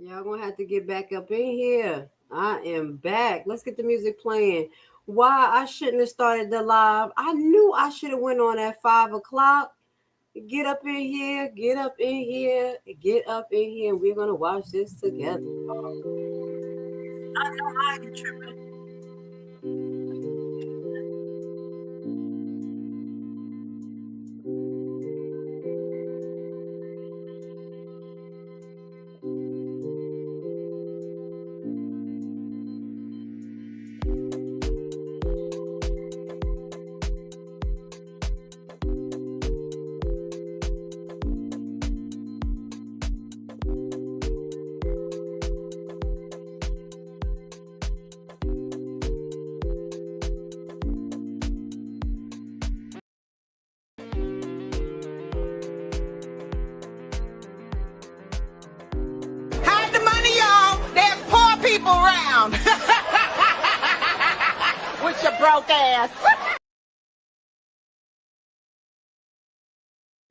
Y'all gonna have to get back up in here. I am back. Let's get the music playing. Why I shouldn't have started the live. I knew I should have went on at 5 o'clock. Get up in here, get up in here, get up in here. We're gonna watch this together. I know I ain't tripping. Hide the money, y'all. There's poor people around. With your broke ass.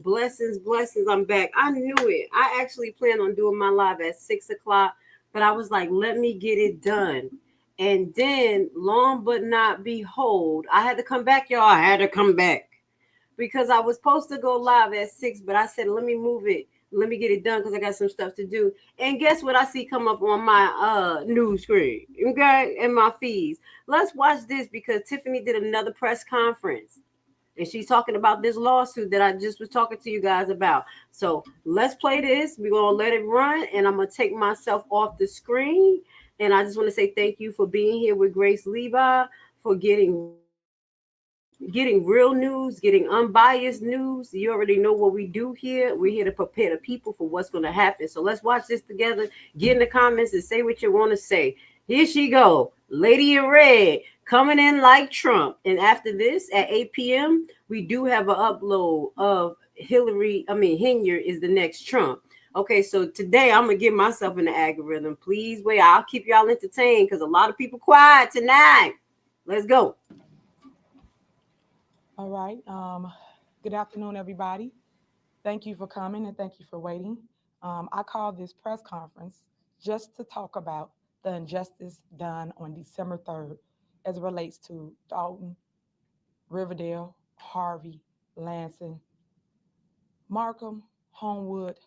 Blessings, blessings. I'm back. I knew it. I actually planned on doing my live at 6 o'clock, but I was like, let me get it done. And then, long but not behold, I had to come back, y'all. I had to come back because I was supposed to go live at 6, but I said, let me move it. Let me get it done because I got some stuff to do. And guess what I see come up on my news screen, okay, and my feeds. Let's watch this because Tiffany did another press conference and she's talking about this lawsuit that I just was talking to you guys about. So let's play this. We're gonna let it run, and I'm gonna take myself off the screen. And I just want to say thank you for being here with Grace Levi, for getting real news, getting unbiased news. You already know what we do here. We're here to prepare the people for what's going to happen. So let's watch this together. Get in the comments and say what you want to say. Here she go, Lady in Red, coming in like Trump. And after this, at 8 p.m., we do have an upload of Henyard is the next Trump. Okay, so today I'm gonna get myself in the algorithm. Please wait. I'll keep y'all entertained because a lot of people quiet tonight. Let's go. All right. Good afternoon, everybody. Thank you for coming and thank you for waiting. I called this press conference just to talk about the injustice done on December 3rd as it relates to Thornton, Riverdale, Harvey, Lansing, Markham, Homewood,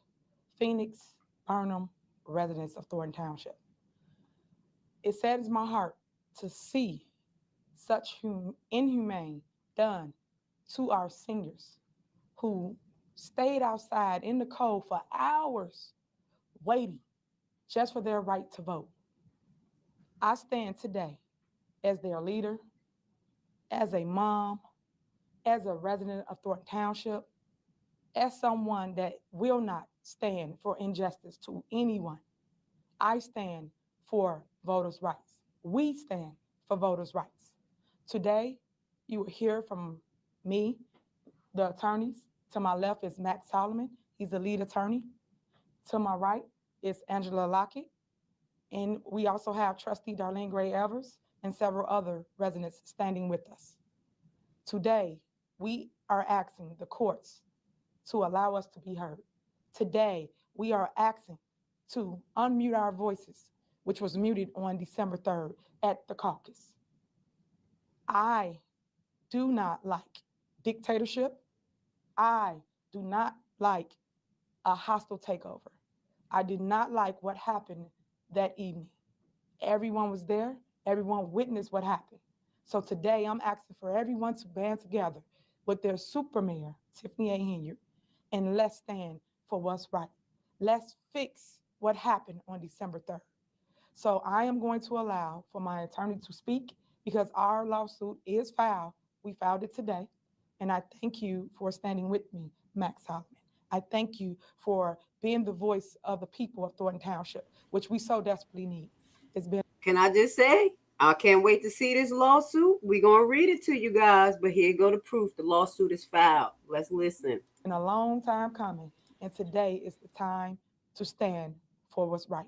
Phoenix, Burnham, residents of Thornton Township. It saddens my heart to see such inhumane done to our seniors who stayed outside in the cold for hours waiting just for their right to vote. I stand today as their leader, as a mom, as a resident of Thornton Township, as someone that will not stand for injustice to anyone. I stand for voters' rights. We stand for voters' rights. Today, you will hear from me, the attorneys. To my left is Max Solomon. He's the lead attorney. To my right is Angela Lockett. And we also have Trustee Darlene Gray Evers and several other residents standing with us. Today, we are asking the courts to allow us to be heard. Today, we are asking to unmute our voices, which was muted on December 3rd at the caucus. I do not like dictatorship. I do not like a hostile takeover. I did not like what happened that evening. Everyone was there, everyone witnessed what happened. So today I'm asking for everyone to band together with their super mayor, Tiffany Henyard, and let's stand for what's right. Let's fix what happened on December 3rd. So I am going to allow for my attorney to speak because our lawsuit is filed. We filed it today. And I thank you for standing with me, Max Solomon. I thank you for being the voice of the people of Thornton Township, which we so desperately need. It's been Can I just say, I can't wait to see this lawsuit. We're going to read it to you guys, but here go the proof. The lawsuit is filed. Let's listen. a long time coming, and today is the time to stand for what's right.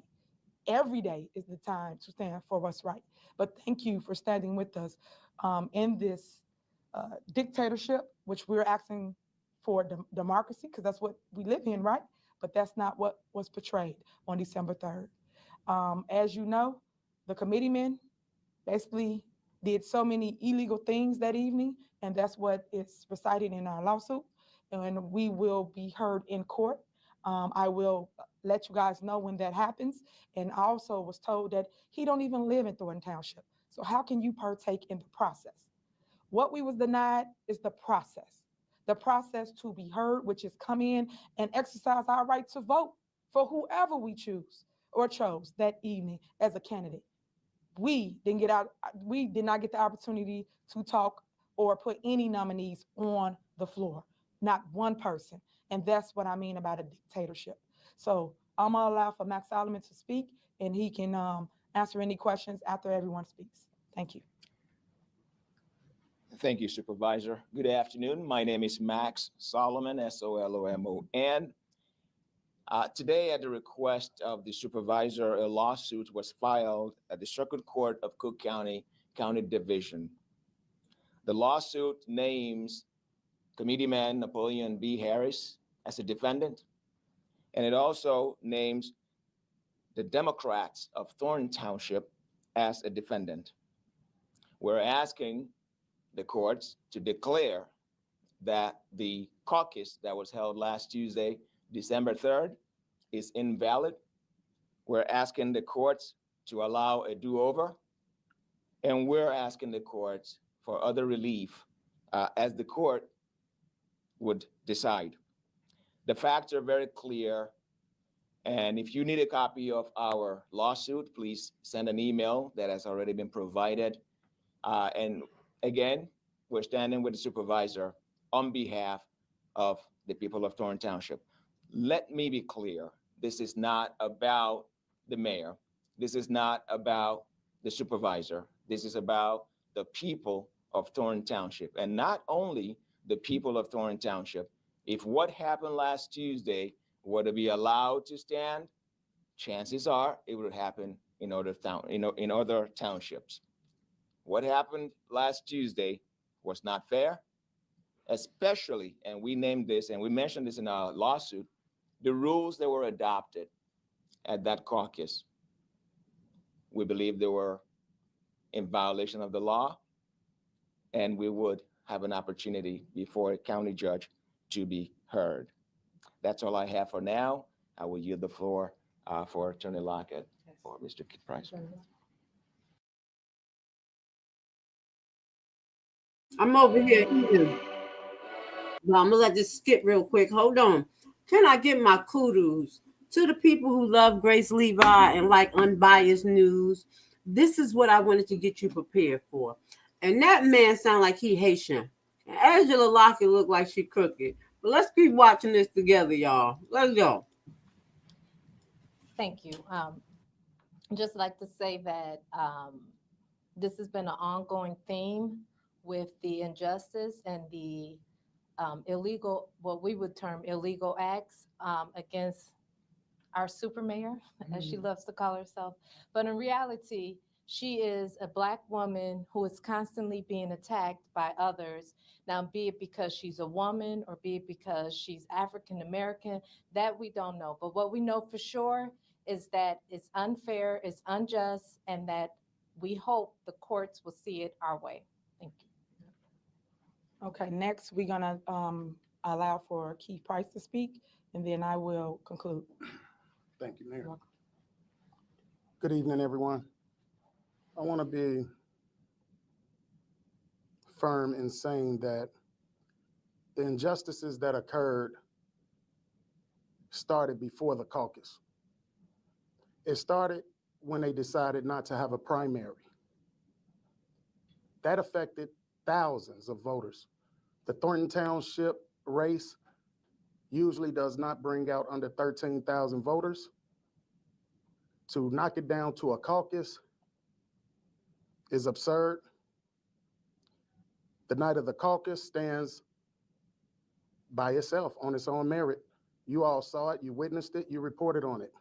Every day is the time to stand for what's right. But thank you for standing with us in this dictatorship, which we're asking for democracy, because that's what we live in, right? But that's not what was portrayed on December 3rd. As you know, the committeemen basically did so many illegal things that evening, and that's what is recited in our lawsuit. And we will be heard in court. I will let you guys know when that happens. And I also was told that he don't even live in Thornton Township. So how can you partake in the process? What we was denied is the process to be heard, which is come in and exercise our right to vote for whoever we choose or chose that evening as a candidate. We did not get the opportunity to talk or put any nominees on the floor, not one person. And that's what I mean about a dictatorship. So I'm gonna allow for Max Solomon to speak, and he can answer any questions after everyone speaks. Thank you. Thank you, Supervisor. Good afternoon. My name is Max Solomon, Solomon. Today, at the request of the supervisor, a lawsuit was filed at the Circuit Court of Cook County, County Division. The lawsuit names Committeeman Napoleon B. Harris as a defendant, and it also names the Democrats of Thornton Township as a defendant. We're asking the courts to declare that the caucus that was held last Tuesday, December 3rd, is invalid. We're asking the courts to allow a do-over, and we're asking the courts for other relief as the court would decide. The facts are very clear, and if you need a copy of our lawsuit, please send an email that has already been provided. And again, we're standing with the supervisor on behalf of the people of Thornton Township. Let me be clear. This is not about the mayor. This is not about the supervisor. This is about the people of Thornton Township. And not only the people of Thornton Township. If what happened last Tuesday were to be allowed to stand, chances are it would happen in other townships. What happened last Tuesday was not fair, especially, and we named this and we mentioned this in our lawsuit, the rules that were adopted at that caucus. We believe they were in violation of the law, and we would have an opportunity before a county judge to be heard. That's all I have for now. I will yield the floor for Attorney Lockett or Mr. Price. I'm over here eating. Well, I'm gonna let this skip real quick. Hold on. Can I give my kudos to the people who love Grace Levi and like unbiased news? This is what I wanted to get you prepared for. And that man sound like he Haitian. And Angela Lockett look like she crooked. But let's keep watching this together, y'all. Let's go. Thank you. Just like to say that this has been an ongoing theme with the injustice and the illegal, what we would term illegal acts against our super mayor, as she loves to call herself. But in reality, she is a Black woman who is constantly being attacked by others. Now, be it because she's a woman or be it because she's African American, that we don't know. But what we know for sure is that it's unfair, it's unjust, and that we hope the courts will see it our way. Thank you. Okay, next we're gonna allow for Keith Price to speak, and then I will conclude. Thank you, Mayor. Good evening, everyone. I want to be firm in saying that the injustices that occurred started before the caucus. It started when they decided not to have a primary. That affected thousands of voters. The Thornton Township race usually does not bring out under 13,000 voters. To knock it down to a caucus is absurd. The night of the caucus stands by itself on its own merit. You all saw it, you witnessed it, you reported on it.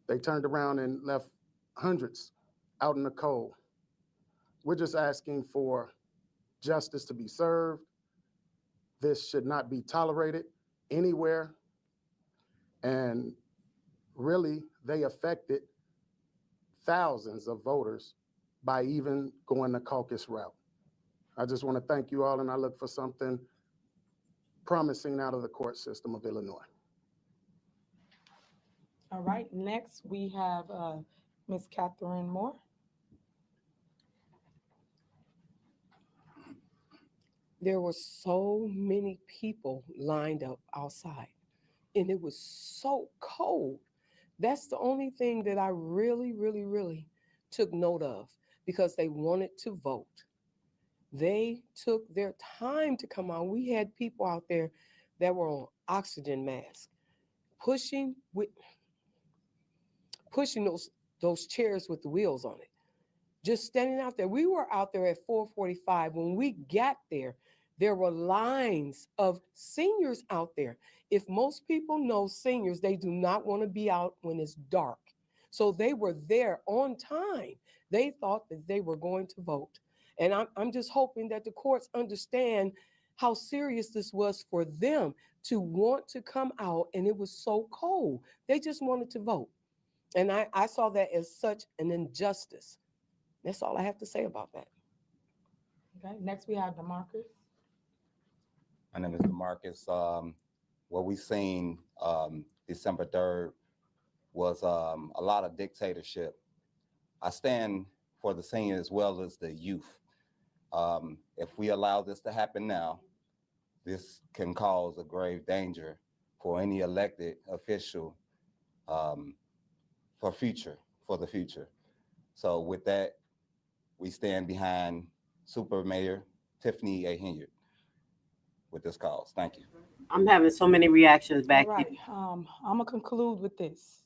They turned around and left hundreds out in the cold. We're just asking for justice to be served. This should not be tolerated anywhere. And really, they affected thousands of voters by even going the caucus route. I just want to thank you all, and I look for something promising out of the court system of Illinois. All right, next we have Ms. Catherine Moore. There were so many people lined up outside, and it was so cold. That's the only thing that I really took note of, because they wanted to vote. They took their time to come out. We had people out there that were on oxygen masks, pushing those chairs with the wheels on it, just standing out there. We were out there at 4:45. When we got there, there were lines of seniors out there. If most people know seniors, they do not want to be out when it's dark. So they were there on time. They thought that they were going to vote. And I'm just hoping that the courts understand how serious this was for them to want to come out, and it was so cold. They just wanted to vote. And I saw that as such an injustice. That's all I have to say about that. Okay, next we have DeMarcus. My name is DeMarcus. What we seen December 3rd was a lot of dictatorship. I stand for the senior as well as the youth. If we allow this to happen now, this can cause a grave danger for any elected official for the future. So with that, we stand behind Super Mayor Tiffany Henyard with this cause. Thank you. I'm having so many reactions back All there. right, I'm gonna conclude with this.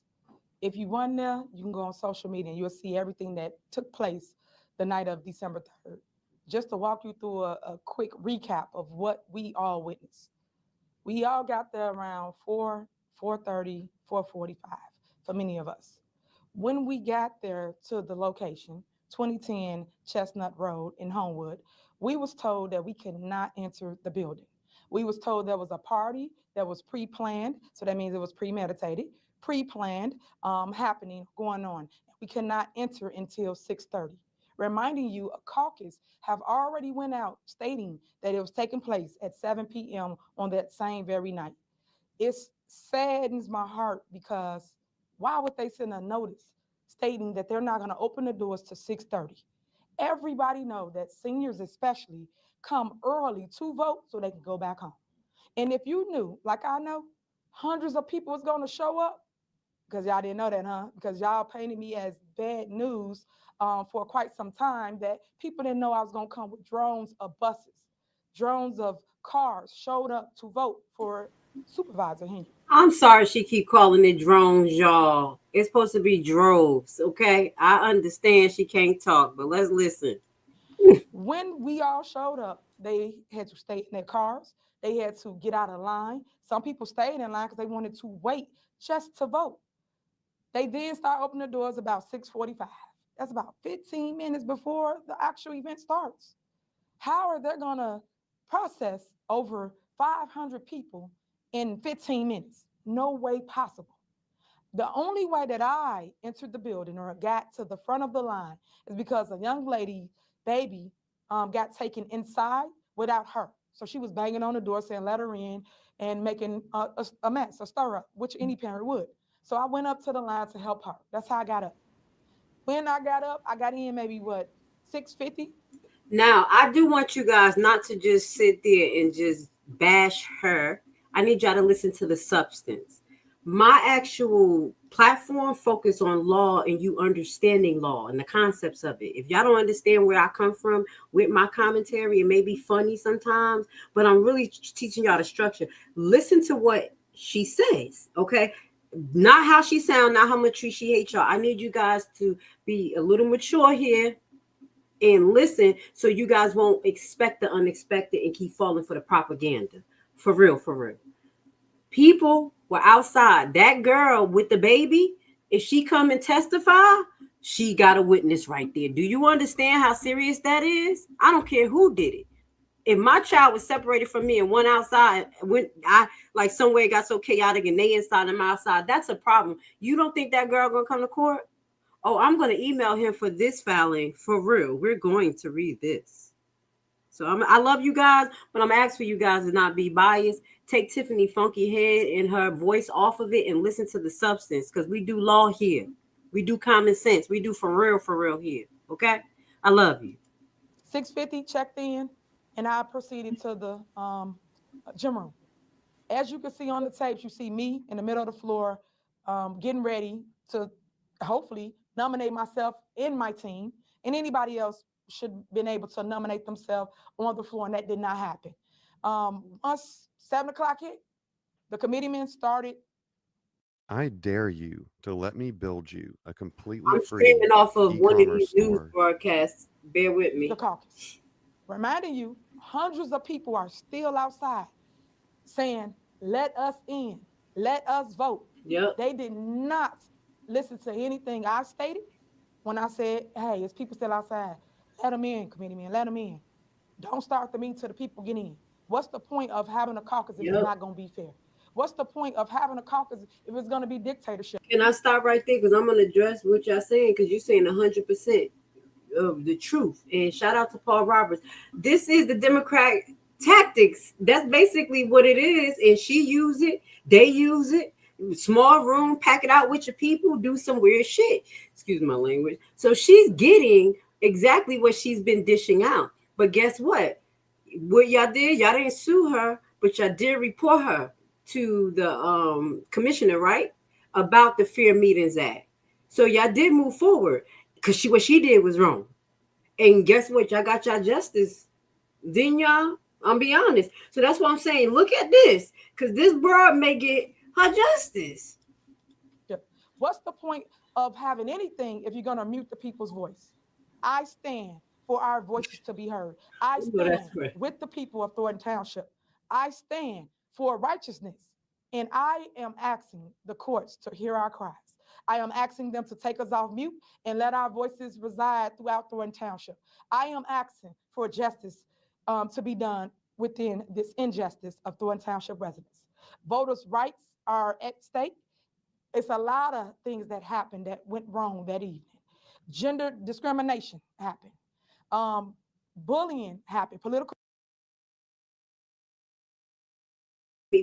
If you want there, you can go on social media and you'll see everything that took place the night of December 3rd. Just to walk you through a quick recap of what we all witnessed. We all got there around 4:30, 4:45 for many of us. When we got there to the location, 2010 Chestnut Road in Homewood, we was told that we could not enter the building. We was told there was a party that was pre-planned, so that means it was premeditated, pre-planned, happening, going on. We cannot enter until 6:30. Reminding you, a caucus have already went out stating that it was taking place at 7 p.m. on that same very night. It saddens my heart, because why would they send a notice stating that they're not going to open the doors to 6:30? Everybody know that seniors especially come early to vote so they can go back home. And if you knew, like I know, hundreds of people was going to show up, because y'all didn't know that, huh? Because y'all painted me as bad news for quite some time, that people didn't know I was going to come with drones of buses, drones of cars showed up to vote for Supervisor Henyard. I'm sorry she keep calling it drones, y'all. It's supposed to be droves, okay? I understand she can't talk, but let's listen. When we all showed up, they had to stay in their cars. They had to get out of line. Some people stayed in line because they wanted to wait just to vote. They then start opening the doors about 6:45. That's about 15 minutes before the actual event starts. How are they going to process over 500 people in 15 minutes? No way possible. The only way that I entered the building or got to the front of the line is because a young lady, baby, got taken inside without her. So she was banging on the door saying, let her in, and making a mess, a stir up, which any parent would. So I went up to the line to help her. That's how I got up. When I got up, I got in maybe 6:50. Now, I do want you guys not to just sit there and just bash her. I need y'all to listen to the substance. My actual platform focus on law and you understanding law and the concepts of it. If y'all don't understand where I come from with my commentary, it may be funny sometimes, but I'm really teaching y'all the structure. Listen to what she says, okay? Not how she sound, not how much she hates y'all. I need you guys to be a little mature here and listen, so you guys won't expect the unexpected and keep falling for the propaganda. For real, for real. People were outside. That girl with the baby, if she come and testify, she got a witness right there. Do you understand how serious that is? I don't care who did it. If my child was separated from me and went outside, when I like somewhere it got so chaotic and they inside and I'm outside, that's a problem. You don't think that girl gonna come to court? Oh, I'm going to email him for this filing for real. We're going to read this. So I love you guys, but I'm asking for you guys to not be biased. Take Tiffany Funky Head and her voice off of it and listen to the substance, because we do law here. We do common sense. We do for real here. Okay? I love you. 6:50 checked in, and I proceeded to the gym room. As you can see on the tapes, you see me in the middle of the floor, getting ready to hopefully nominate myself in my team, and anybody else should have been able to nominate themselves on the floor, and that did not happen. Once 7 o'clock hit, the committeemen started. I dare you to let me build you a completely I'm free streaming off of one of e-commerce these news store. broadcasts. Bear with me. The caucus. Reminding you, hundreds of people are still outside saying, let us in, let us vote. Yep. They did not listen to anything I stated when I said, hey, it's people still outside. Let them in, committeemen, let them in. Don't start the meeting till the people get in. What's the point of having a caucus if it's not going to be fair? What's the point of having a caucus if it's going to be dictatorship? Can I stop right there? Because I'm going to address what y'all saying, because you're saying 100% of the truth. And shout out to Paul Roberts. This is the Democrat tactics. That's basically what it is. And she use it. They use it. Small room, pack it out with your people, do some weird shit. Excuse my language. So she's getting exactly what she's been dishing out. But guess what? What y'all did, y'all didn't sue her, but y'all did report her to the commissioner, right? About the Fair Meetings Act. So y'all did move forward, because what she did was wrong. And guess what? Y'all got y'all justice. Didn't y'all? I'm be honest. So that's what I'm saying. Look at this, because this broad may get her justice. What's the point of having anything if you're going to mute the people's voice? I stand for our voices to be heard. I stand with the people of Thornton Township. I stand for righteousness. And I am asking the courts to hear our cries. I am asking them to take us off mute and let our voices reside throughout Thornton Township. I am asking for justice to be done within this injustice of Thornton Township residents. Voters' rights are at stake. It's a lot of things that happened that went wrong that evening. Gender discrimination happened. Bullying happened. Political.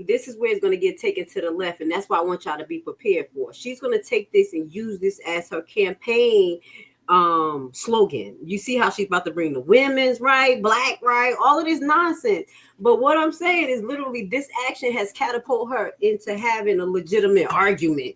This is where it's going to get taken to the left, and that's why I want y'all to be prepared for. She's going to take this and use this as her campaign slogan. You see how she's about to bring the women's right, black right, all of this nonsense. But what I'm saying is literally this action has catapulted her into having a legitimate argument.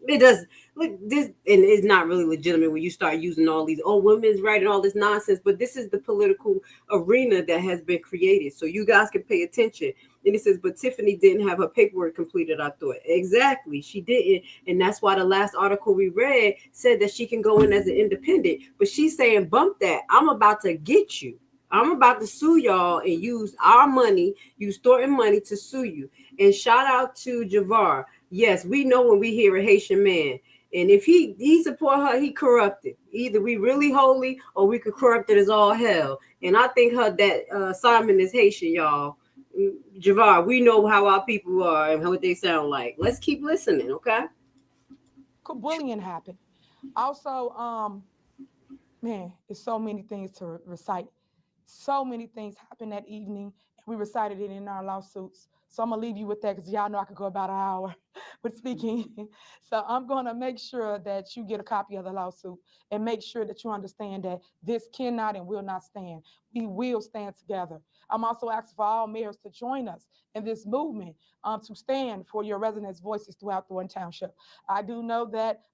It does. Look, this, and it's not really legitimate when you start using all these women's right and all this nonsense, but this is the political arena that has been created, so you guys can pay attention. And it says, but Tiffany didn't have her paperwork completed. I thought exactly she didn't, and that's why the last article we read said that she can go in as an independent, but she's saying bump that. I'm about to get you. I'm about to sue y'all and use our money, use Thornton money to sue you. And shout out to Javar. Yes, we know when we hear a Haitian man. And if he support her, he corrupted. Either we really holy or we could corrupt it as all hell. And I think that Simon is Haitian, y'all. Javar, we know how our people are and what they sound like. Let's keep listening, okay? Bullying happened. Also, man, it's so many things to recite. So many things happened that evening, and we recited it in our lawsuits. So I'm gonna leave you with that, because y'all know I could go about an hour with speaking. So I'm gonna make sure that you get a copy of the lawsuit and make sure that you understand that this cannot and will not stand. We will stand together. I'm also asking for all mayors to join us in this movement to stand for your residents' voices throughout Thornton Township. I do know that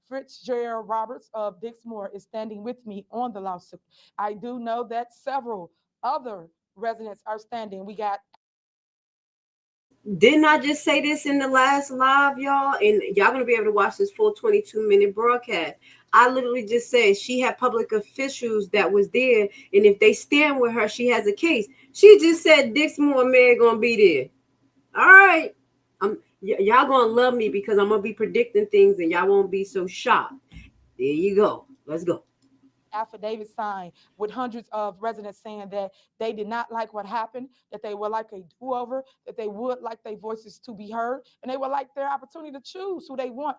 Fitzgerald Roberts of Dixmoor is standing with me on the lawsuit. I do know that several other residents are standing. We got. Didn't I just say this in the last live, y'all? And y'all gonna be able to watch this full 22-minute broadcast. I literally just said she had public officials that was there, and if they stand with her, she has a case. She just said Dixmoor Mayor gonna be there. All right, y'all gonna love me because I'm gonna be predicting things, and y'all won't be so shocked. There you go. Let's go. affidavit signed with hundreds of residents saying that they did not like what happened, that they would like a do-over, that they would like their voices to be heard, and they would like their opportunity to choose who they want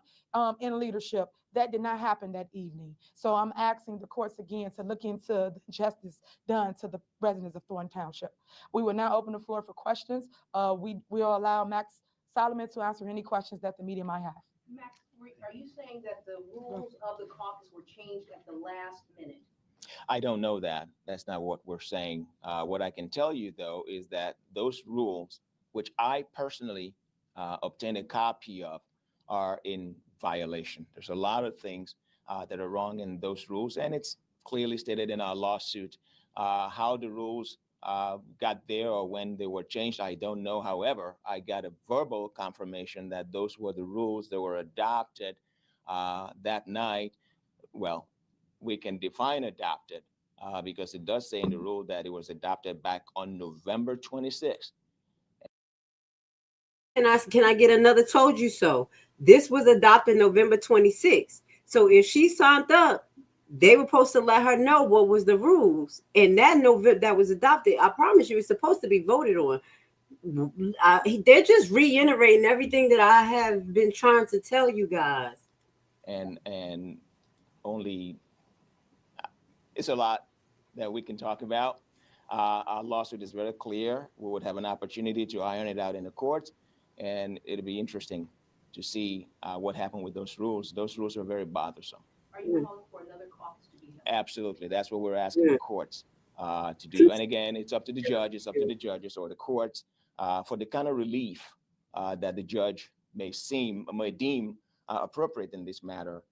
in leadership. That did not happen that evening. So I'm asking the courts again to look into the justice done to the residents of Thornton Township. We will now open the floor for questions. We'll allow Max Solomon to answer any questions that the media might have. Max, are you saying that the rules of the caucus were changed at the last minute? I don't know that. That's not what we're saying. What I can tell you, though, is that those rules, which I personally obtained a copy of, are in violation. There's a lot of things that are wrong in those rules, and it's clearly stated in our lawsuit. How the rules got there or when they were changed, I don't know. However, I got a verbal confirmation that those were the rules that were adopted that night. Well, we can define adopted because it does say in the rule that it was adopted back on November 26th. Can I get another told you so? This was adopted November 26th. So if she signed up, they were supposed to let her know what was the rules. And that November that was adopted, I promise you, it's supposed to be voted on. They're just reiterating everything that I have been trying to tell you guys. And only, it's a lot that we can talk about. Our lawsuit is very clear. We would have an opportunity to iron it out in the courts, and it'll be interesting to see what happened with those rules. Those rules are very bothersome. Are you calling for another caucus to be held? Absolutely. That's what we're asking the courts to do. And again, it's up to the judges, or the courts for the kind of relief that the judge may deem appropriate in this matter.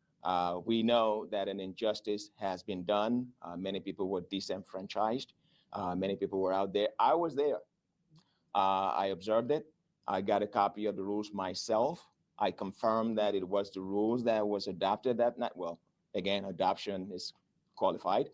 We know that an injustice has been done. Many people were disenfranchised. Many people were out there. I was there. I observed it. I got a copy of the rules myself. I confirmed that it was the rules that was adopted that night. Well, again, adoption is qualified.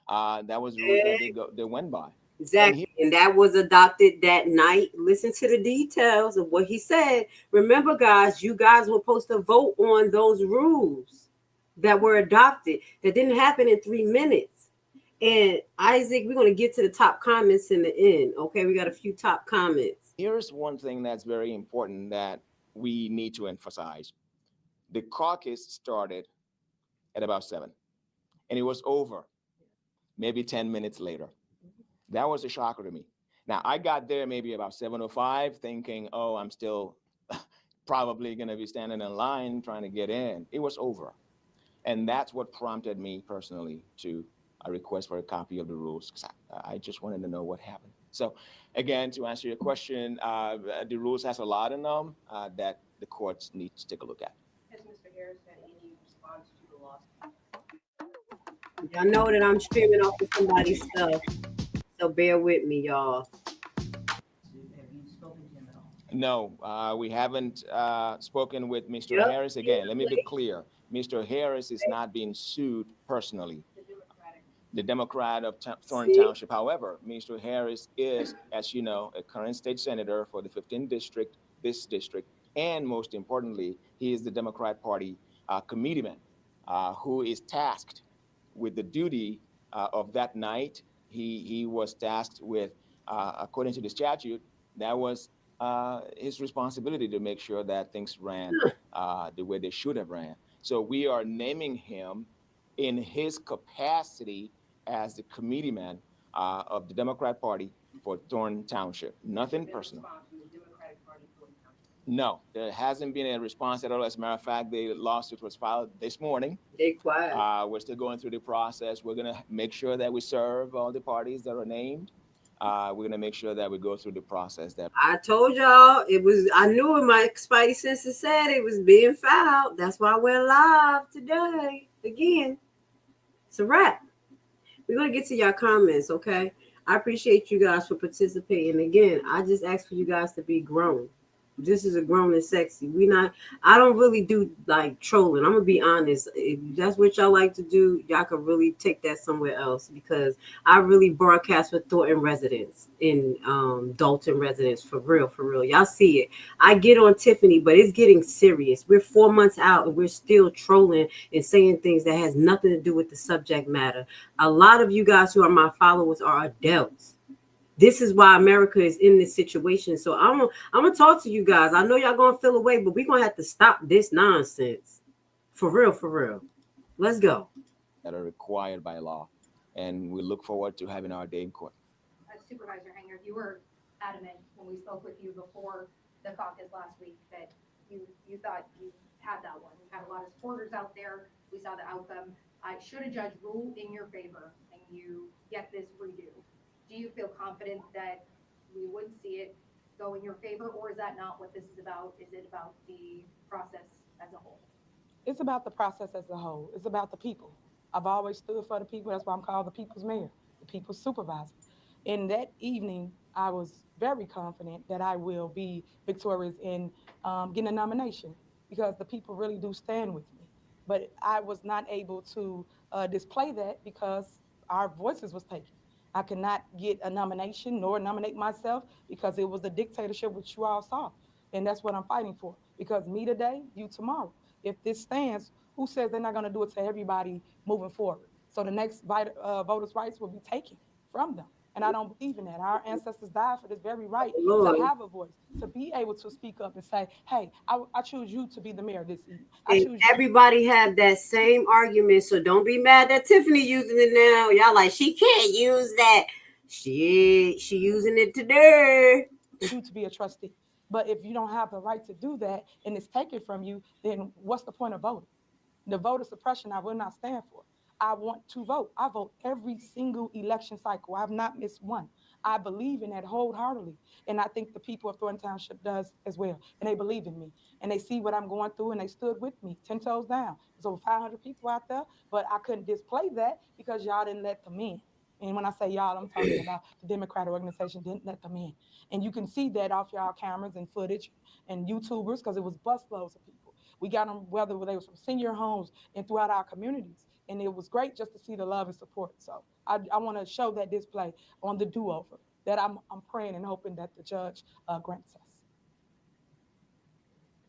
That was the rules that they went by. Exactly. And that was adopted that night. Listen to the details of what he said. Remember, guys, you guys were supposed to vote on those rules that were adopted. That didn't happen in 3 minutes. And Isaac, we're going to get to the top comments in the end. Okay, we got a few top comments. Here's one thing that's very important that we need to emphasize. The caucus started at about 7, and it was over maybe 10 minutes later. That was a shocker to me. Now, I got there maybe about 7:05 thinking, oh, I'm still probably going to be standing in line trying to get in. It was over. And that's what prompted me personally to a request for a copy of the rules, because I just wanted to know what happened. So again, to answer your question, the rules has a lot in them that the courts need to take a look at. Has Mr. Harris had any response to the lawsuit? Y'all know that I'm streaming off of somebody's stuff, so bear with me, y'all. Have you spoken to him at all? No, we haven't spoken with Mr. Harris. Again, let me be clear. Mr. Harris is not being sued personally. The Democrat of Thornton Township. However, Mr. Harris is, as you know, a current state senator for the 15th district, this district, and most importantly, he is the Democrat Party committeeman who is tasked with the duty of that night. He was tasked with, according to the statute, that was his responsibility to make sure that things ran the way they should have ran. So we are naming him in his capacity as the committeeman of the Democrat Party for Thornton Township. Nothing personal. No, there hasn't been a response at all. As a matter of fact, the lawsuit was filed this morning. They quiet. We're still going through the process. We're going to make sure that we serve all the parties that are named. We're going to make sure that we go through the process. That I told y'all it was. I knew it. My spidey senses said it was being filed. That's why we're live today. Again, it's a wrap. We're going to get to your comments, okay? I appreciate you guys for participating. Again, I just ask for you guys to be grown. This is a grown and sexy. I don't really do like trolling. I'm gonna be honest. If that's what y'all like to do, y'all could really take that somewhere else, because I really broadcast with Thornton residents in Dalton residents, for real, for real. Y'all see it. I get on Tiffany, but it's getting serious. We're 4 months out and we're still trolling and saying things that has nothing to do with the subject matter. A lot of you guys who are my followers are adults. This is why America is in this situation. So I'm gonna talk to you guys. I know y'all gonna feel away, but we're gonna have to stop this nonsense. For real, for real. Let's go. That are required by law. And we look forward to having our day in court. Supervisor Henyard, you were adamant when we spoke with you before the caucus last week that you thought you had that one. You had a lot of supporters out there. We saw the outcome. Should a judge rule in your favor and you get this redo, do you feel confident that we would see it go in your favor, or is that not what this is about? Is it about the process as a whole? It's about the process as a whole. It's about the people. I've always stood for the people. That's why I'm called the people's mayor, the people's supervisor. In that evening, I was very confident that I will be victorious in getting a nomination, because the people really do stand with me. But I was not able to display that because our voices was taken. I could not get a nomination nor nominate myself because it was the dictatorship which you all saw. And that's what I'm fighting for. Because me today, you tomorrow. If this stands, who says they're not going to do it to everybody moving forward? So the next voters' rights will be taken from them. And I don't believe in that. Our ancestors died for this very right Lord. to have a voice, to be able to speak up and say, hey, I choose you to be the mayor this evening. And everybody have that same argument. So don't be mad that Tiffany using it now. Y'all like, she can't use that. She using it today. You to be a trustee. But if you don't have the right to do that and it's taken from you, then what's the point of voting? The voter suppression I will not stand for. I want to vote. I vote every single election cycle. I've not missed one. I believe in that wholeheartedly. And I think the people of Thornton Township does as well. And they believe in me. And they see what I'm going through and they stood with me 10 toes down. There's over 500 people out there, but I couldn't display that because y'all didn't let them in. And when I say y'all, I'm talking about the Democratic organization didn't let them in. And you can see that off y'all cameras and footage and YouTubers, because it was busloads of people. We got them, whether they was from senior homes and throughout our communities. And it was great just to see the love and support. So I want to show that display on the do-over that I'm praying and hoping that the judge grants us.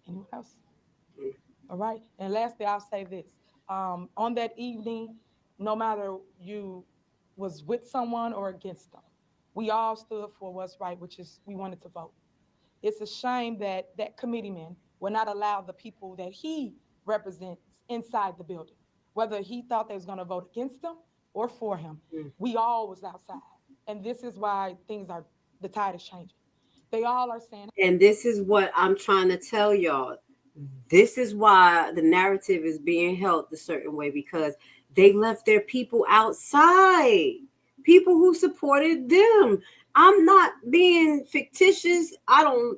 Anyone else? All right. And lastly, I'll say this. On that evening, no matter you was with someone or against them, we all stood for what's right, which is we wanted to vote. It's a shame that that committeeman will not allow the people that he represents inside the building, whether he thought they was going to vote against him or for him. We all was outside. And this is why the tide is changing. They all are saying. And this is what I'm trying to tell y'all. This is why the narrative is being held a certain way, because they left their people outside, people who supported them. I'm not being fictitious. I'm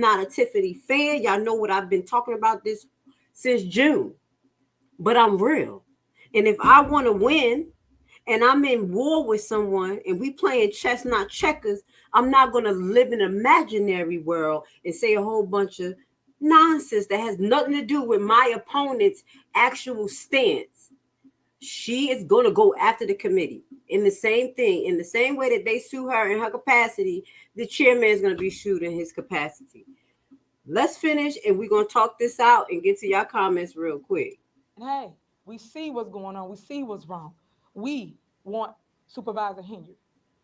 not a Tiffany fan. Y'all know what I've been talking about this since June, but I'm real. And if I want to win and I'm in war with someone and we playing chess, not checkers, I'm not going to live in an imaginary world and say a whole bunch of nonsense that has nothing to do with my opponent's actual stance. She is going to go after the committee in the same thing, in the same way that they sue her in her capacity. The chairman is going to be sued in his capacity. Let's finish and we're going to talk this out and get to your comments real quick. And hey, we see what's going on. We see what's wrong. We want Supervisor Henyard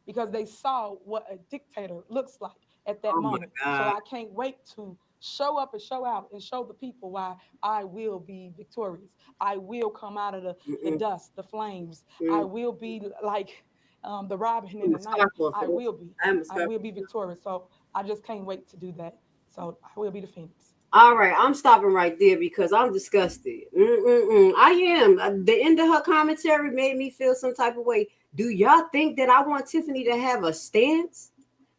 because they saw what a dictator looks like at that moment. So I can't wait to show up and show out and show the people why I will be victorious. I will come out of the dust, the flames. I will be like the Robin in the night. I will be victorious. So I just can't wait to do that. So I will be the Phoenix. All right, I'm stopping right there because I'm disgusted. I am. The end of her commentary made me feel some type of way. Do y'all think that I want Tiffany to have a stance?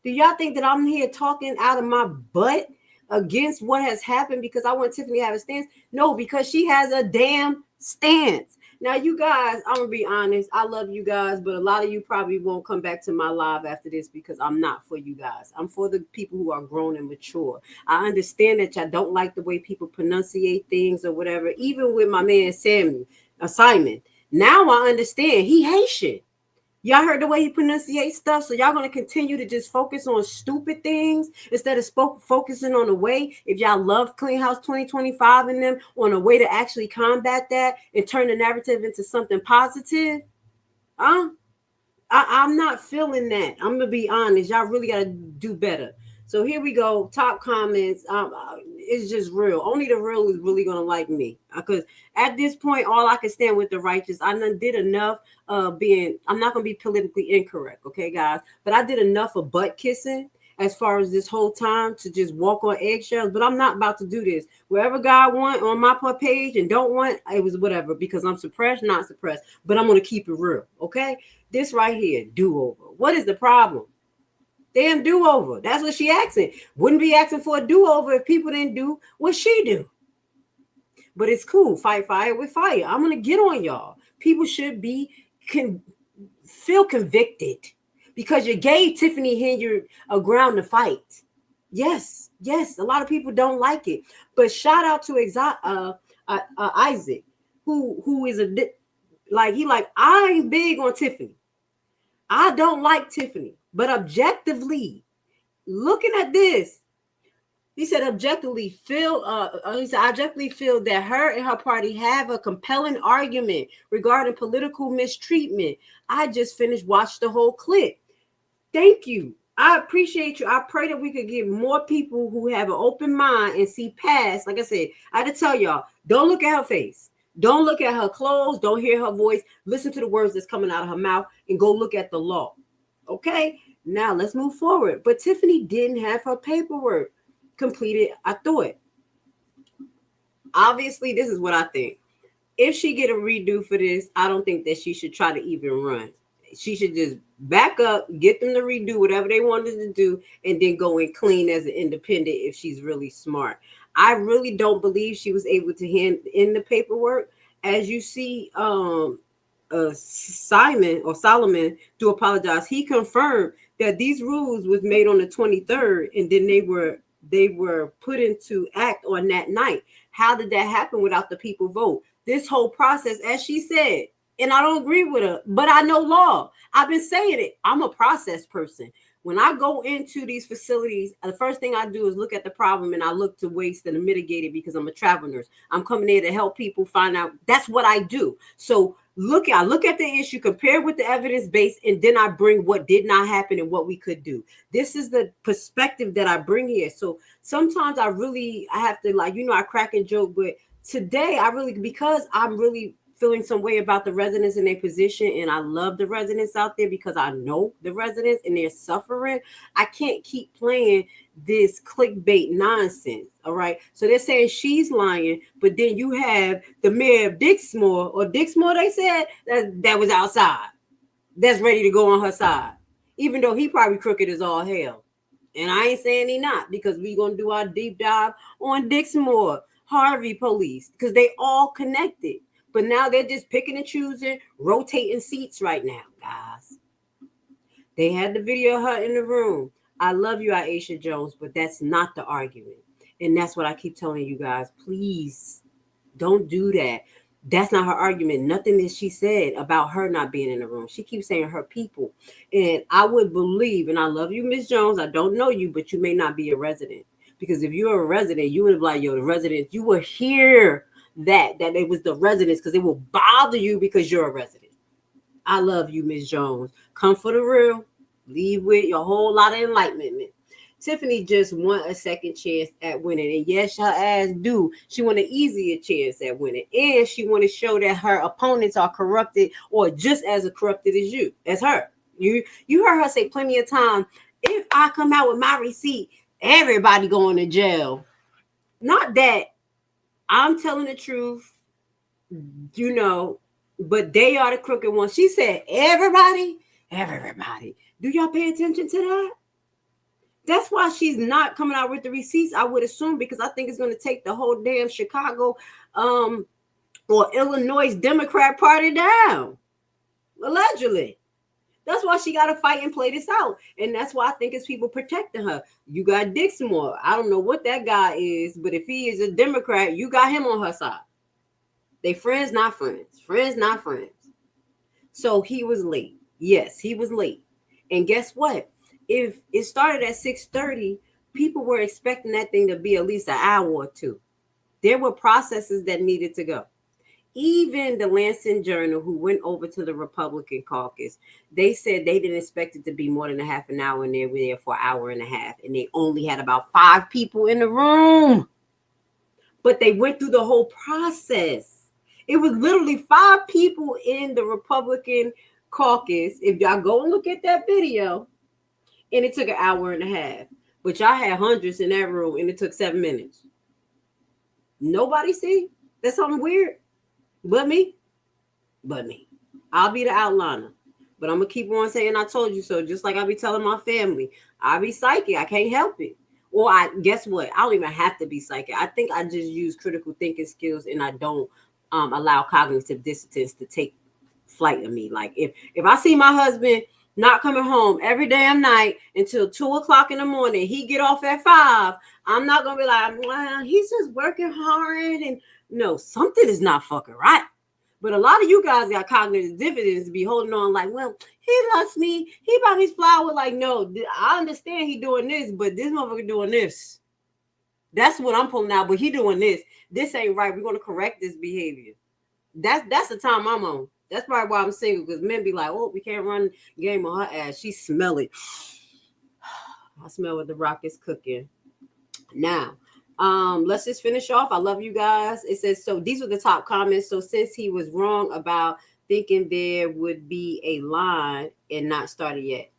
Do y'all think that I'm here talking out of my butt against what has happened because I want Tiffany to have a stance? No, because she has a damn stance. Now, you guys, I'm gonna be honest. I love you guys, but a lot of you probably won't come back to my live after this because I'm not for you guys. I'm for the people who are grown and mature. I understand that y'all don't like the way people pronunciate things or whatever. Even with my man Simon. Now I understand he Haitian. Y'all heard the way he pronunciates stuff, so y'all gonna continue to just focus on stupid things instead of focusing on the way. If y'all love Clean House 2025 and them on a way to actually combat that and turn the narrative into something positive, I'm not feeling that. I'm gonna be honest. Y'all really gotta do better. So here we go. Top comments. It's just real. Only the real is really gonna like me. Because at this point, all I can stand with the righteous. I done did enough being. I'm not gonna be politically incorrect, okay, guys. But I did enough of butt kissing as far as this whole time to just walk on eggshells. But I'm not about to do this. Wherever God want on my page and don't want, it was whatever. Because I'm suppressed, not suppressed. But I'm gonna keep it real, okay? This right here, do-over. What is the problem? Damn do-over. That's what she asking. Wouldn't be asking for a do-over if people didn't do what she do. But it's cool. Fight fire with fire. I'm going to get on y'all. People should be feel convicted because you gave Tiffany Henyard a ground to fight. Yes. A lot of people don't like it. But shout out to Isaac, who is I ain't big on Tiffany. I don't like Tiffany, but objectively, looking at this, he said objectively feel that her and her party have a compelling argument regarding political mistreatment. I just finished watching the whole clip. Thank you. I appreciate you. I pray that we could get more people who have an open mind and see past. Like I said, I had to tell y'all, don't look at her face. Don't look at her clothes. Don't hear her voice. Listen to the words that's coming out of her mouth and go look at the law. Okay, now let's move forward. But Tiffany didn't have her paperwork completed, I thought. Obviously, this is what I think. If she get a redo for this, I don't think that she should try to even run. She should just back up, get them to redo whatever they wanted to do, and then go and clean as an independent if she's really smart. I really don't believe she was able to hand in the paperwork. As you see, Solomon do apologize. He confirmed that these rules was made on the 23rd, and then they were put into act on that night. How did that happen without the people vote? This whole process, as she said, and I don't agree with her, but I know law. I've been saying it. I'm a process person. When I go into these facilities, the first thing I do is look at the problem and I look to ways to mitigate it because I'm a travel nurse. I'm coming there to help people find out. That's what I do. So I look at the issue, compare with the evidence base, and then I bring what did not happen and what we could do. This is the perspective that I bring here. So sometimes I have to I crack and joke, but today because I'm really feeling some way about the residents in their position, and I love the residents out there because I know the residents and they're suffering. I can't keep playing this clickbait nonsense. All right. So they're saying she's lying, but then you have the mayor of Dixmoor, they said that was outside. That's ready to go on her side, even though he probably crooked as all hell. And I ain't saying he not, because we're going to do our deep dive on Dixmoor, Harvey police, because they all connected. But now they're just picking and choosing, rotating seats right now, guys. They had the video of her in the room. I love you, Aisha Jones, but that's not the argument. And that's what I keep telling you guys. Please don't do that. That's not her argument. Nothing that she said about her not being in the room. She keeps saying her people. And I would believe, and I love you, Miss Jones. I don't know you, but you may not be a resident. Because if you're a resident, you would have like, the residents, you will hear that it was the residents, because it will bother you because you're a resident. I love you, Miss Jones. Come for the real. Leave with your whole lot of enlightenment. Tiffany just want a second chance at winning. And yes, her ass do. She want an easier chance at winning. And she want to show that her opponents are corrupted or just as corrupted as her. You heard her say plenty of time, if I come out with my receipt, everybody going to jail. Not that I'm telling the truth, but they are the crooked ones. She said, everybody. Do y'all pay attention to that? That's why she's not coming out with the receipts, I would assume, because I think it's going to take the whole damn Chicago on or Illinois Democrat Party down. Allegedly. That's why she got to fight and play this out. And that's why I think it's people protecting her. You got Dixmoor. I don't know what that guy is, but if he is a Democrat, you got him on her side. They friends, not friends. Friends, not friends. So he was late. Yes, he was late. And guess what? If it started at 6:30, people were expecting that thing to be at least an hour or two. There were processes that needed to go. Even the Lansing Journal, who went over to the Republican caucus, they said they didn't expect it to be more than a half an hour, and they were there for an hour and a half, and they only had about 5 people in the room. But they went through the whole process. It was literally 5 people in the Republican caucus. If y'all go and look at that video, and it took an hour and a half, but y'all had hundreds in that room, and it took 7 minutes. Nobody see? That's something weird. But me. I'll be the outliner. But I'm going to keep on saying I told you so. Just like I be telling my family. I be psychic. I can't help it. Or guess what? I don't even have to be psychic. I think I just use critical thinking skills, and I don't allow cognitive dissonance to take flight of me. Like if I see my husband not coming home every damn night until 2:00 in the morning, he get off at 5. I'm not going to be like, well, he's just working hard. And no, something is not fucking right. But a lot of you guys got cognitive dissonance to be holding on like, well, he loves me. He bought his flower. Like, no, I understand he doing this, but this motherfucker doing this. That's what I'm pulling out. But he doing this. This ain't right. We're going to correct this behavior. That's the time I'm on. That's probably why I'm single, because men be like, oh, we can't run game on her ass. She smell it. I smell what the rock is cooking. Now, let's just finish off. I love you guys. It says, so these are the top comments. So since he was wrong about thinking there would be a line and not started yet,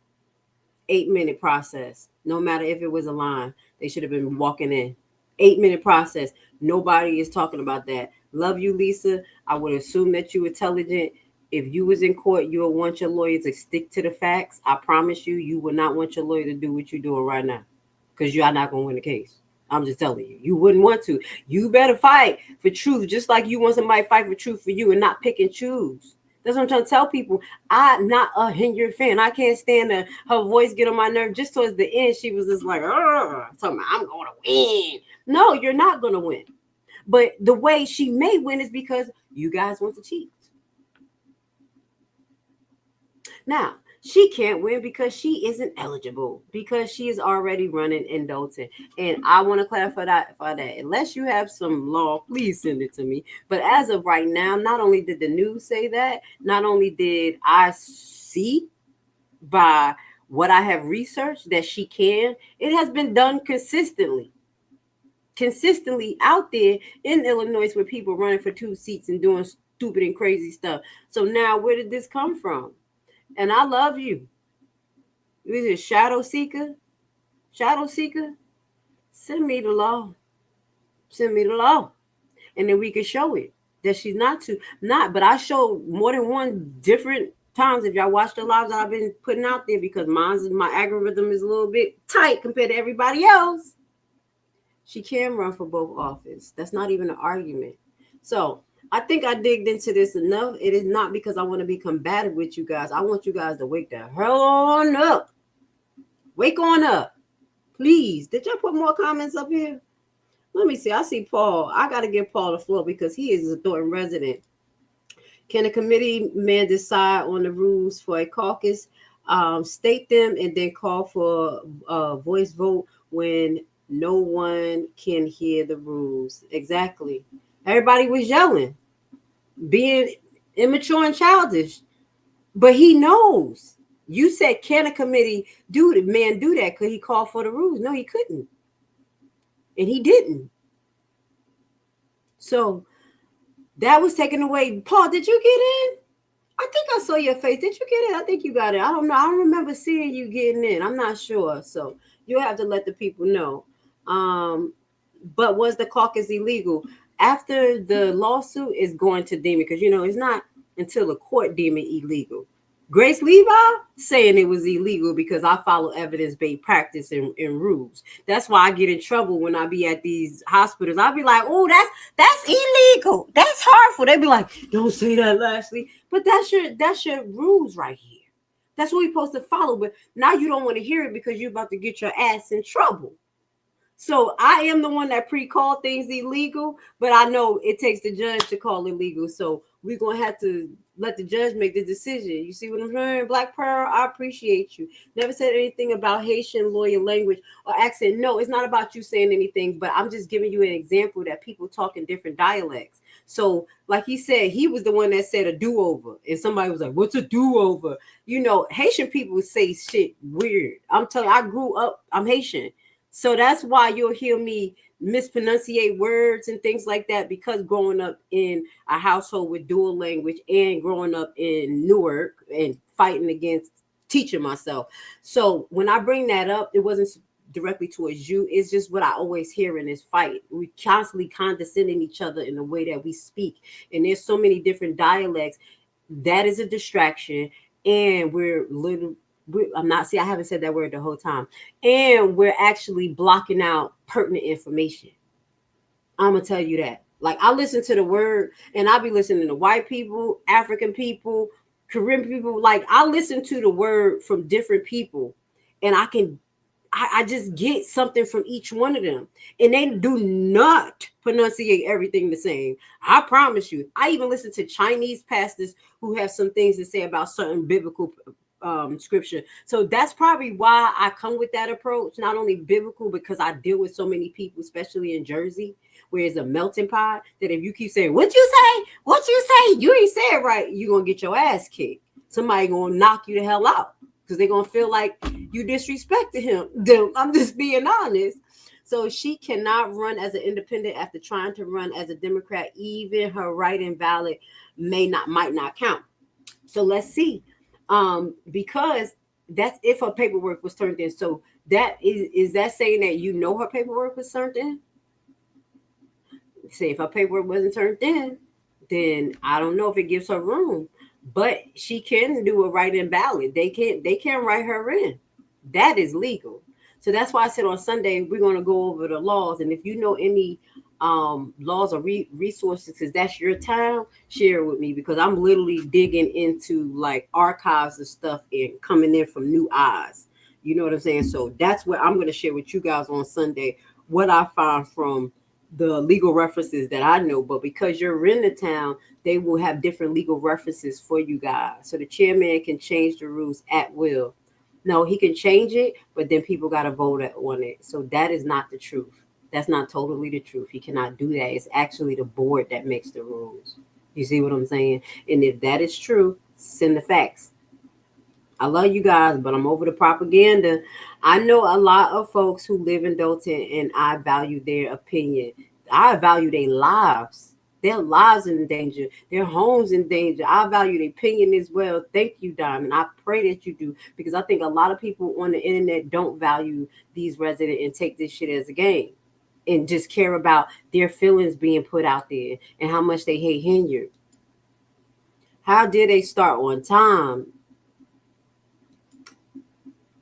8-minute process. No matter if it was a line, they should have been walking in. 8-minute process. Nobody is talking about that. Love you, Lisa. I would assume that you're intelligent. If you was in court, you would want your lawyer to stick to the facts. I promise you, you would not want your lawyer to do what you're doing right now, because you are not going to win the case. I'm just telling you, you wouldn't want to. You better fight for truth, just like you want somebody to fight for truth for you, and not pick and choose. That's what I'm trying to tell people. I'm not a Henyard fan. I can't stand her voice get on my nerve. Just towards the end, she was just like, talking about, I'm going to win. No, you're not going to win. But the way she may win is because you guys want to cheat. Now, she can't win because she isn't eligible, because she is already running in Dalton. And I want to clarify that. Unless you have some law, please send it to me. But as of right now, not only did the news say that, not only did I see by what I have researched that she can, it has been done consistently out there in Illinois, where people running for 2 seats and doing stupid and crazy stuff. So now where did this come from? And I love you. Is it Shadow Seeker? Send me the law. And then we can show it that she's not. But I show more than one different times. If y'all watch the lives that I've been putting out there, because my algorithm is a little bit tight compared to everybody else. She can run for both office. That's not even an argument. So I think I digged into this enough. It is not because I want to be combative with you guys. I want you guys to wake the hell on up. Wake on up. Please. Did y'all put more comments up here? Let me see. I see Paul. I got to give Paul the floor because he is a Thornton resident. Can a committee man decide on the rules for a caucus, state them, and then call for a voice vote when no one can hear the rules? Exactly. Everybody was yelling, being immature and childish. But he knows. You said, can a committee do that? Could he call for the rules? No, he couldn't. And he didn't. So that was taken away. Paul, did you get in? I think I saw your face. Did you get in? I think you got it. I don't know. I don't remember seeing you getting in. I'm not sure. So you'll have to let the people know. But was the caucus illegal? After the lawsuit is going to deem it, because it's not until the court deem it illegal. Grace Levi saying it was illegal because I follow evidence-based practice and rules. That's why I get in trouble when I be at these hospitals. I'll be like, oh, that's illegal. That's harmful. They be like, don't say that, Lashley. But that's your rules right here. That's what we're supposed to follow. But now you don't want to hear it because you're about to get your ass in trouble. So I am the one that pre-call things illegal, but I know it takes the judge to call it legal. So we're gonna have to let the judge make the decision. You see what I'm saying? Black Pearl, I appreciate you. Never said anything about Haitian lawyer language or accent. No, it's not about you saying anything, but I'm just giving you an example that people talk in different dialects. So, like he said, he was the one that said a do-over, and somebody was like, "What's a do-over?" You know, Haitian people say shit weird. I'm telling you, I grew up. I'm Haitian. So that's why you'll hear me mispronunciate words and things like that because growing up in a household with dual language and growing up in Newark and fighting against teaching myself. So when I bring that up, it wasn't directly towards you. It's just what I always hear in this fight. We constantly condescending each other in the way that we speak. And there's so many different dialects. That is a distraction. And I'm not, see, I haven't said that word the whole time. And we're actually blocking out pertinent information. I'm going to tell you that. Like, I listen to the word and I'll be listening to white people, African people, Caribbean people. Like, I listen to the word from different people and I just get something from each one of them. And they do not pronunciate everything the same. I promise you. I even listen to Chinese pastors who have some things to say about certain biblical scripture. So that's probably why I come with that approach, not only biblical, because I deal with so many people, especially in Jersey, where it's a melting pot, that if you keep saying, what you say, you ain't say it right, you're going to get your ass kicked. Somebody going to knock you the hell out because they're going to feel like you disrespected him. I'm just being honest. So she cannot run as an independent after trying to run as a Democrat. Even her write-in ballot might not count. So let's see. Because that's if her paperwork was turned in. So that is that saying that you know her paperwork was turned in? Say if her paperwork wasn't turned in, then I don't know if it gives her room. But she can do a write-in ballot. They can write her in. That is legal. So that's why I said on Sunday we're going to go over the laws. And if you know any laws or resources, because that's your time, share it with me, because I'm literally digging into like archives of stuff and coming in from new eyes. You know what I'm saying? So that's what I'm going to share with you guys on Sunday, what I found from the legal references that I know. But because you're in the town, they will have different legal references for you guys. So the chairman can change the rules at will. No, he can change it, but then people got to vote on it. So that is not the truth. That's not totally the truth. He cannot do that. It's actually the board that makes the rules. You see what I'm saying? And if that is true, send the facts. I love you guys, but I'm over the propaganda. I know a lot of folks who live in Dalton, and I value their opinion. I value their lives. Their lives in danger. Their homes in danger. I value their opinion as well. Thank you, Diamond. I pray that you do, because I think a lot of people on the internet don't value these residents and take this shit as a game and just care about their feelings being put out there and how much they hate Henyard. How did they start on time?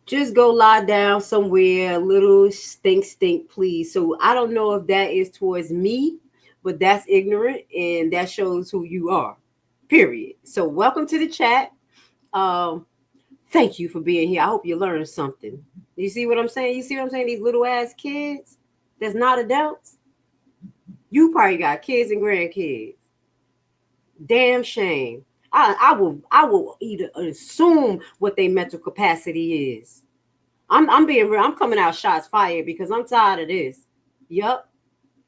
Just go lie down somewhere, a little stink, please. So I don't know if that is towards me, but that's ignorant and that shows who you are, period. So welcome to the chat. Thank you for being here. I hope you learned something. You see what I'm saying? You see what I'm saying? These little ass kids that's not adults. You probably got kids and grandkids. Damn shame. I will either assume what their mental capacity is. I'm being real. I'm coming out shots fired because I'm tired of this. Yup.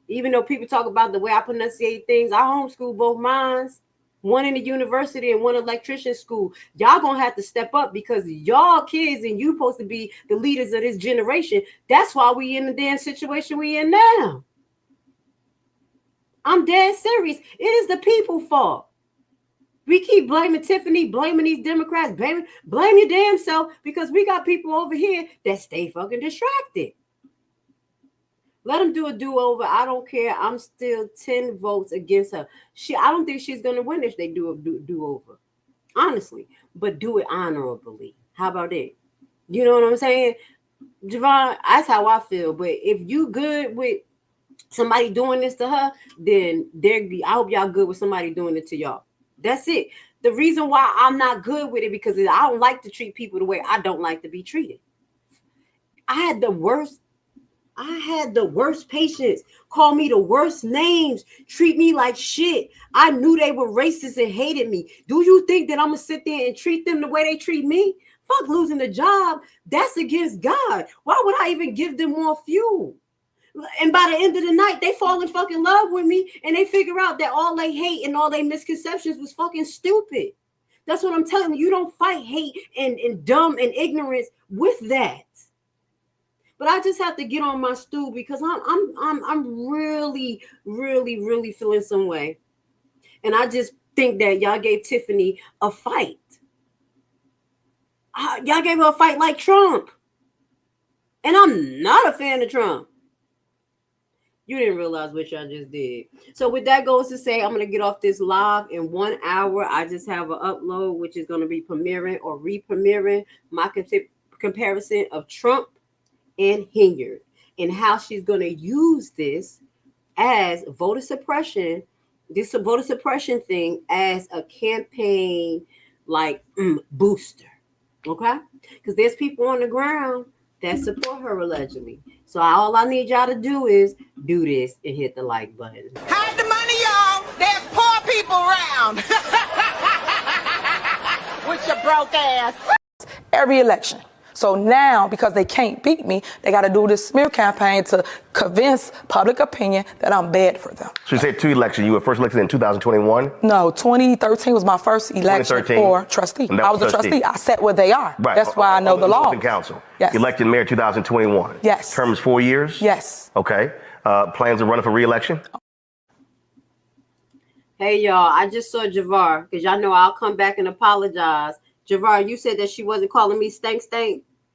Even though people talk about the way I pronunciate things, I homeschool both minds. One in the university and one electrician school. Y'all gonna have to step up because y'all kids and you supposed to be the leaders of this generation. That's why we in the damn situation we in now. I'm dead serious. It is the people's fault. We keep blaming Tiffany, blaming these Democrats, blame your damn self, because we got people over here that stay fucking distracted. Let them do a do-over. I don't care. I'm still 10 votes against her. I don't think she's going to win if they do a do-over. honestly, but do it honorably. How about that? You know what I'm saying? Javon, that's how I feel. But if you good with somebody doing this to her, then I hope y'all good with somebody doing it to y'all. That's it. The reason why I'm not good with it because I don't like to treat people the way I don't like to be treated. I had the worst patients, call me the worst names, treat me like shit. I knew they were racist and hated me. Do you think that I'm gonna sit there and treat them the way they treat me? Fuck losing the job. That's against God. Why would I even give them more fuel? And by the end of the night, they fall in fucking love with me and they figure out that all they hate and all they misconceptions was fucking stupid. That's what I'm telling you. You don't fight hate and dumb and ignorance with that. But I just have to get on my stool because I'm really, really, really feeling some way. And I just think that y'all gave Tiffany a fight. Y'all gave her a fight like Trump. And I'm not a fan of Trump. You didn't realize what y'all just did. So with that goes to say, I'm going to get off this live in 1 hour. I just have an upload, which is going to be premiering or re-premiering my comparison of Trump and Henyard and how she's going to use this as voter suppression, this voter suppression thing as a campaign like booster. Okay? Because there's people on the ground that support her allegedly. So all I need y'all to do is do this and hit the like button. Hide the money, y'all. There's poor people around. With your broke ass. Every election. So now, because they can't beat me, they got to do this smear campaign to convince public opinion that I'm bad for them. So you said 2 elections. You were first elected in 2021? No, 2013 was my first election for trustee. I was a trustee. I sat where they are. Right. That's why I know the law. Council. Yes. Elected mayor 2021. Yes. Term is 4 years? Yes. Okay. Plans of running for re-election? Hey, y'all, I just saw Javar because y'all know I'll come back and apologize. Javar, you said that she wasn't calling me stank.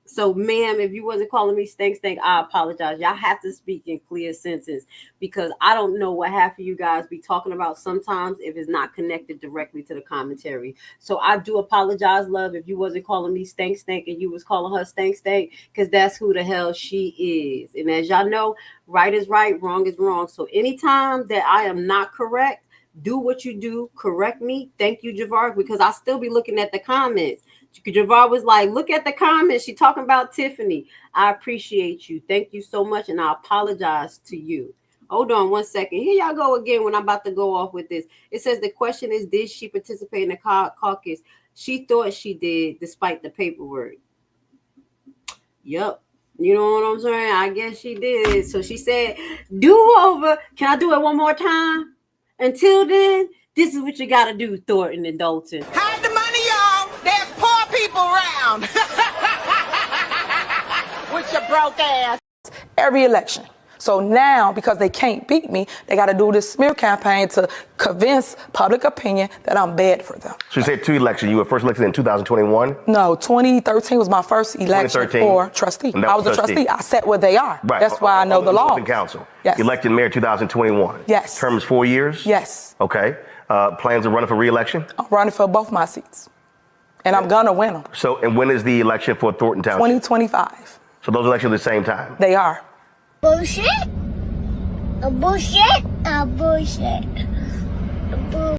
So, ma'am, if you wasn't calling me stank, I apologize. Y'all have to speak in clear sentences because I don't know what half of you guys be talking about sometimes if it's not connected directly to the commentary. So I do apologize, love, if you wasn't calling me stank and you was calling her stank because that's who the hell she is. And as y'all know, right is right, wrong is wrong. So anytime that I am not correct, do what you do, correct me. Thank you, Javar, because I still be looking at the comments. Javar was like, look at the comments. She talking about Tiffany. I appreciate you. Thank you so much. And I apologize to you. Hold on 1 second. Here y'all go again when I'm about to go off with this. It says the question is, did she participate in the caucus? She thought she did despite the paperwork. Yep. You know what I'm saying? I guess she did. So she said, do over. Can I do it one more time? Until then, this is what you got to do, Thornton and Dalton. Hide the money, y'all. There's poor people around. With your broke ass. Every election. So now, because they can't beat me, they got to do this smear campaign to convince public opinion that I'm bad for them. So you said 2 elections. You were first elected in 2021? No, 2013 was my first election for trustee. I was a trustee. I sat where they are. Right. That's why I know the law. Council. Yes. Elected mayor 2021. Yes. Term is 4 years? Yes. Okay. Plans of running for re-election? I'm running for both my seats. And I'm going to win them. So, and when is the election for Thornton Township? 2025. So those elections at the same time? They are. Bullshit. A bullshit. A bullshit.